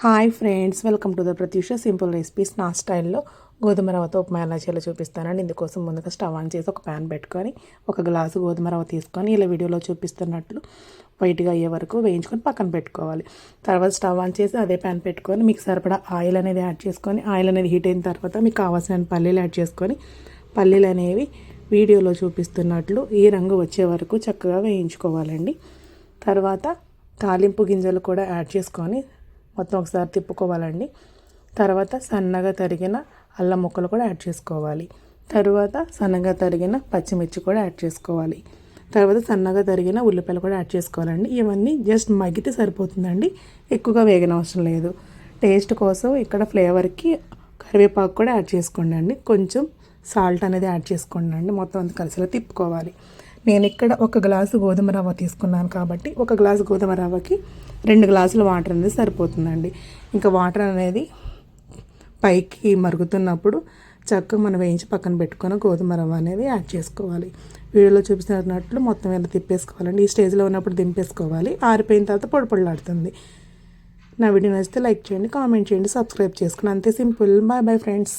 Hi friends, welcome to the Pratyusha simple recipes. నా స్టైల్లో గోధుమ రవ్వతో ఉప్మా ఎలా చేయాలో చూపిస్తానండి. ఇందుకోసం ముందుగా స్టవ్ ఆన్ చేసి ఒక ప్యాన్ పెట్టుకొని ఒక గ్లాసు గోధుమ రవ్వ తీసుకొని ఇలా వీడియోలో చూపిస్తున్నట్లు వైట్గా అయ్యే వరకు వేయించుకొని పక్కన పెట్టుకోవాలి. తర్వాత స్టవ్ ఆన్ చేసి అదే ప్యాన్ పెట్టుకొని మీకు సరిపడా ఆయిల్ అనేది యాడ్ చేసుకొని ఆయిల్ అనేది హీట్ అయిన తర్వాత మీకు కావాల్సిన పల్లీలు యాడ్ చేసుకొని పల్లీలు అనేవి వీడియోలో చూపిస్తున్నట్లు ఈ రంగు వచ్చే వరకు చక్కగా వేయించుకోవాలండి. తర్వాత తాలింపు గింజలు కూడా యాడ్ చేసుకొని మొత్తం ఒకసారి తిప్పుకోవాలండి. తర్వాత సన్నగా తరిగిన అల్లం ముక్కలు కూడా యాడ్ చేసుకోవాలి. తర్వాత సన్నగా తరిగిన పచ్చిమిర్చి కూడా యాడ్ చేసుకోవాలి. తర్వాత సన్నగా తరిగిన ఉల్లిపాయలు కూడా యాడ్ చేసుకోవాలండి. ఇవన్నీ జస్ట్ మగ్గితే సరిపోతుందండి, ఎక్కువగా వేగనవసరం లేదు. టేస్ట్ కోసం ఇక్కడ ఫ్లేవర్కి కరివేపాకు కూడా యాడ్ చేసుకోండి అండి. కొంచెం సాల్ట్ అనేది యాడ్ చేసుకోండి అండి. మొత్తం అంతా కలిసిలా తిప్పుకోవాలి. నేను ఇక్కడ ఒక గ్లాసు గోధుమ రవ్వ తీసుకున్నాను కాబట్టి ఒక గ్లాసు గోధుమ రవ్వకి 2 గ్లాసుల వాటర్ అనేది సరిపోతుందండి. ఇంకా వాటర్ అనేది పైకి మరుగుతున్నప్పుడు చక్కగా మనం వేయించి పక్కన పెట్టుకొని గోధుమ రవ్వ అనేది యాడ్ చేసుకోవాలి. వీడియోలో చూపిస్తున్నట్లు మొత్తం ఇలా తిప్పేసుకోవాలండి. ఈ స్టేజ్లో ఉన్నప్పుడు దింపేసుకోవాలి. ఆరిపోయిన తర్వాత పొడి పొడిలాడుతుంది. నా వీడియో నచ్చితే లైక్ చేయండి, కామెంట్ చేయండి, సబ్స్క్రైబ్ చేసుకుని అంతే సింపుల్. Bye bye friends.